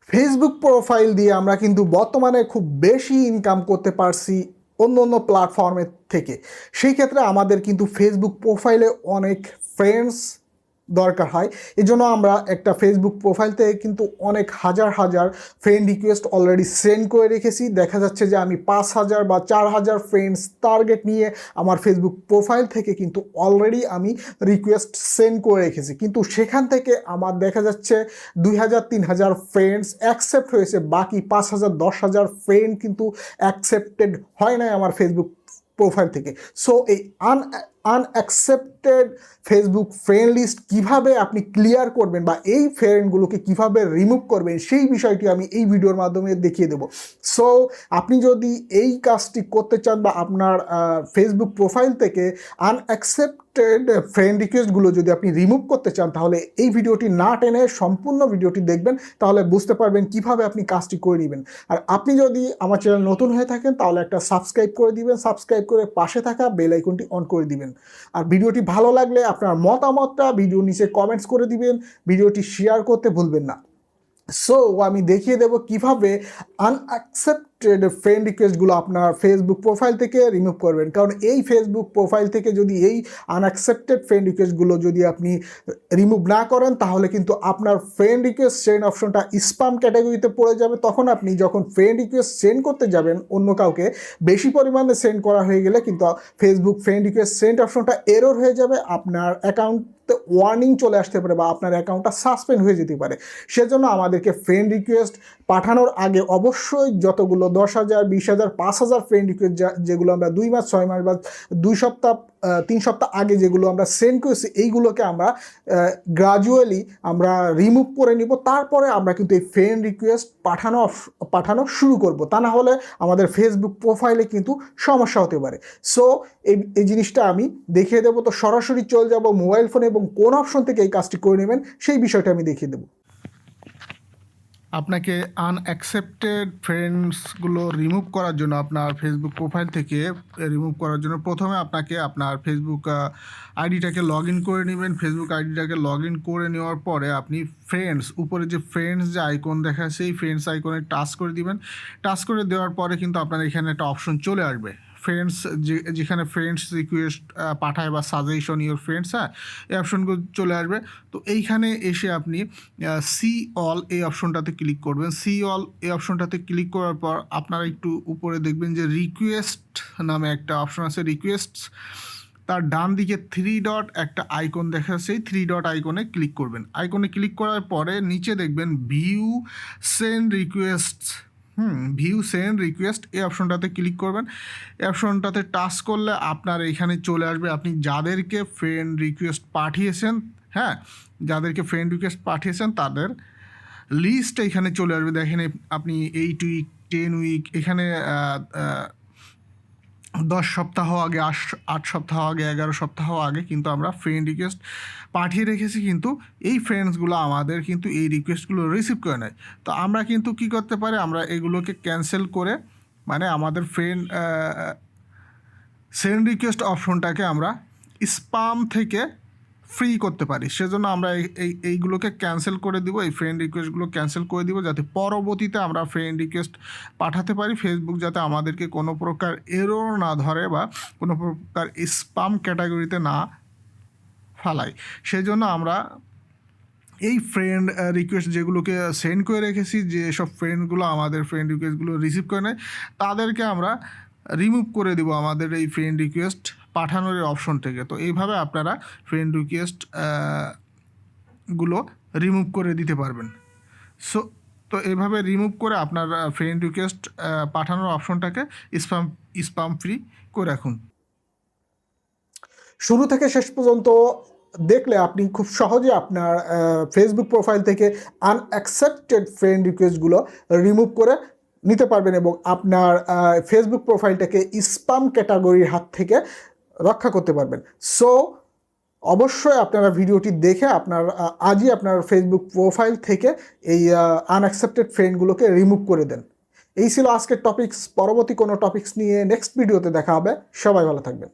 Facebook profile দিয়ে আমরা কিন্তু বর্তমানে খুব বেশি ইনকাম করতে পারছি অন্য অন্য প্ল্যাটফর্মের থেকে। সেই ক্ষেত্রে আমাদের কিন্তু ফেসবুক প্রোফাইলে অনেক ফ্রেন্ডস দরকার হয়। এই জন্য আমরা একটা ফেসবুক প্রোফাইল থেকে কিন্তু অনেক হাজার হাজার ফ্রেন্ড রিকোয়েস্ট অলরেডি সেন্ড করে রেখেছি। দেখা যাচ্ছে যে আমি 5,000 বা 4,000 ফ্রেন্ডস টার্গেট নিয়ে আমার ফেসবুক প্রোফাইল থেকে কিন্তু অলরেডি আমি রিকোয়েস্ট সেন্ড করে রেখেছি, কিন্তু সেখান থেকে আমার দেখা যাচ্ছে 2,000-3,000 ফ্রেন্ডস অ্যাকসেপ্ট হয়েছে, বাকি 5,000-10,000 ফ্রেন্ড কিন্তু অ্যাকসেপ্টেড হয় নাই আমার ফেসবুক প্রোফাইল থেকে। সো এই আনঅ্যাকসেপ্টেড ফেসবুক ফ্রেন্ড লিস্ট কীভাবে আপনি ক্লিয়ার করবেন বা এই ফ্রেন্ডগুলোকে কীভাবে রিমুভ করবেন সেই বিষয়টি আমি এই ভিডিওর মাধ্যমে দেখিয়ে দেব। সো আপনি যদি এই কাজটি করতে চান বা আপনার ফেসবুক প্রোফাইল থেকে আনঅ্যাকসেপ্টেড ফ্রেন্ড রিকোয়েস্টগুলো যদি আপনি রিমুভ করতে চান, তাহলে এই ভিডিওটি না টেনে সম্পূর্ণ ভিডিওটি দেখবেন, তাহলে বুঝতে পারবেন কিভাবে আপনি কাজটি করে নেবেন। আর আপনি যদি আমার চ্যানেল নতুন হয়ে থাকেন তাহলে একটা সাবস্ক্রাইব করে দিবেন, সাবস্ক্রাইব করে পাশে থাকা বেল আইকনটি অন করে দিবেন। আর ভিডিওটি ভালো লাগলে আপনার মতামতটা ভিডিও নিচে কমেন্টস করে দিবেন, ভিডিওটি শেয়ার করতে ভুলবেন না। সো আমি দেখিয়ে দেব কিভাবে আনঅ্যাকসেপ্টেড ফ্রেন্ড রিকোয়েস্টগুলো আপনার ফেসবুক প্রোফাইল থেকে রিমুভ করবেন। কারণ এই ফেসবুক প্রোফাইল থেকে যদি এই আনঅ্যাকসেপ্টেড ফ্রেন্ড রিকোয়েস্টগুলো যদি আপনি রিমুভ না করেন, তাহলে কিন্তু আপনার ফ্রেন্ড রিকোয়েস্ট সেন্ড অপশনটা স্প্যাম ক্যাটাগরিতে পড়ে যাবে। তখন আপনি যখন ফ্রেন্ড রিকোয়েস্ট সেন্ড করতে যাবেন অন্য কাউকে, বেশি পরিমাণে সেন্ড করা হয়ে গেলে কিন্তু ফেসবুক ফ্রেন্ড রিকোয়েস্ট সেন্ড অপশনটা এরর হয়ে যাবে, আপনার অ্যাকাউন্ট ওয়ার্নিং চলে আসতে পারে বা আপনার অ্যাকাউন্টটা সাসপেন্ড হয়ে যেতে পারে। সেজন্য আমাদেরকে ফ্রেন্ড রিকোয়েস্ট পাঠানোর আগে অবশ্যই যতগুলো 10,000, 20,000, 5,000 ফ্রেন্ড রিকোয়েস্ট যেগুলো আমরা 2 মাস, 6 মাস বা 2 সপ্তাহ, 3 সপ্তাহ আগে যেগুলো আমরা সেন্ড করেছি, এইগুলোকে আমরা গ্রাজুয়ালি আমরা রিমুভ করে নিব। তারপরে আমরা কিন্তু এই ফ্রেন্ড রিকোয়েস্ট পাঠানো শুরু করব, তা না হলে আমাদের ফেসবুক প্রোফাইলে কিন্তু সমস্যা হতে পারে। সো এই জিনিসটা আমি দেখিয়ে দেবো। তো সরাসরি চলে যাব মোবাইল ফোনে এবং কোন অপশন থেকে এই কাজটি করে নেবেন সেই বিষয়টা আমি দেখিয়ে দেবো। আপনাকে আনঅ্যাকসেপ্টেড ফ্রেন্ডসগুলো রিমুভ করার জন্য, আপনার ফেসবুক প্রোফাইল থেকে রিমুভ করার জন্য প্রথমে আপনাকে আপনার ফেসবুক আইডিটাকে লগ ইন করে নেবেন। ফেসবুক আইডিটাকে লগ ইন করে নেওয়ার পরে আপনি ফ্রেন্ডস, উপরে যে ফ্রেন্ডস যে আইকন দেখা সেই ফ্রেন্ডস আইকনে টাচ করে দিবেন। টাচ করে দেওয়ার পরে কিন্তু আপনার এখানে একটা অপশন চলে আসবে, ফ্রেন্ডস, যেখানে ফ্রেন্ডস রিকোয়েস্ট পাঠায় বা সাজেশন ইউর ফ্রেন্ডস, হ্যাঁ, এই অপশনগুলো চলে আসবে। তো এইখানে এসে আপনি সি অল এই অপশনটাতে ক্লিক করবেন। সি অল এই অপশনটাতে ক্লিক করার পর আপনারা একটু উপরে দেখবেন যে রিকোয়েস্ট নামে একটা অপশন আছে, রিকোয়েস্টস। তার ডান দিকে 3 ডট একটা আইকন দেখা যাচ্ছে, এই 3 ডট আইকনে ক্লিক করবেন। আইকনে ক্লিক করার পরে নিচে দেখবেন view send রিকোয়েস্টস, view send request, এই অপশনটাতে ক্লিক করবেন। এই অপশনটাতে টাচ করলে আপনার এখানে চলে আসবে আপনি যাদেরকে ফ্রেন্ড রিকোয়েস্ট পাঠিয়েছেন, হ্যাঁ, যাদেরকে ফ্রেন্ড রিকোয়েস্ট পাঠিয়েছেন তাদের লিস্ট এখানে চলে আসবে। দেখেন আপনি 8 উইক, 10 উইক, এখানে 10 সপ্তাহ আগে, 8 সপ্তাহ আগে, 11 সপ্তাহ আগে কিন্তু আমরা ফ্রেন্ড রিকোয়েস্ট পাঠিয়ে রেখেছি, কিন্তু এই ফ্রেন্ডসগুলো আমাদের কিন্তু এই রিকোয়েস্টগুলো রিসিভ করে নেয়। তো আমরা কিন্তু কী করতে পারি, আমরা এগুলোকে ক্যান্সেল করে, মানে আমাদের ফ্রেন্ড সেন্ড রিকোয়েস্ট অপশনটাকে আমরা স্প্যাম থেকে ফ্রি করতে পারি। সেজন্য আমরা এইগুলোকে ক্যান্সেল করে দিব, এই ফ্রেন্ড রিকোয়েস্টগুলো ক্যান্সেল করে দিব, যাতে পরবর্তীতে আমরা ফ্রেন্ড রিকোয়েস্ট পাঠাতে পারি। ফেসবুক যাতে আমাদেরকে কোনো প্রকার এরর না ধরে বা কোনো প্রকার স্প্যাম ক্যাটাগরিতে না ফালায়। সেজন্য আমরা এই ফ্রেন্ড রিকোয়েস্ট যেগুলোকে সেন্ড করে রেখেছি, যেসব ফ্রেন্ডগুলো আমাদের ফ্রেন্ড রিকোয়েস্টগুলো রিসিভ করে নেয়, তাদেরকে আমরা রিমুভ করে দেবো আমাদের এই ফ্রেন্ড রিকোয়েস্ট পাঠানোর অপশন থেকে। তো এইভাবে আপনারা ফ্রেন্ড রিকোয়েস্ট গুলো রিমুভ করে দিতে পারবেন। তো এইভাবে রিমুভ করে আপনার ফ্রেন্ড রিকোয়েস্ট পাঠানোর অপশনটাকে স্প্যাম ফ্রি করে রাখুন। শুরু থেকে শেষ পর্যন্ত দেখলে আপনি খুব সহজে আপনার ফেসবুক প্রোফাইল থেকে আনঅ্যাকসেপ্টেড ফ্রেন্ড রিকোয়েস্টগুলো রিমুভ করে নিতে পারবেন এবং আপনার ফেসবুক প্রোফাইলটাকে স্প্যাম ক্যাটাগরির হাত থেকে রক্ষা করতে পারবেন। সো অবশ্যই আপনারা ভিডিওটি দেখে আজই আপনার ফেসবুক প্রোফাইল থেকে এই আনঅ্যাকসেপ্টেড ফ্রেন্ডগুলোকে রিমুভ করে দেন। এই ছিল আজকের টপিকস। পরবর্তী কোনো টপিকস নিয়ে নেক্সট ভিডিওতে দেখা হবে। সবাই ভালো থাকবেন।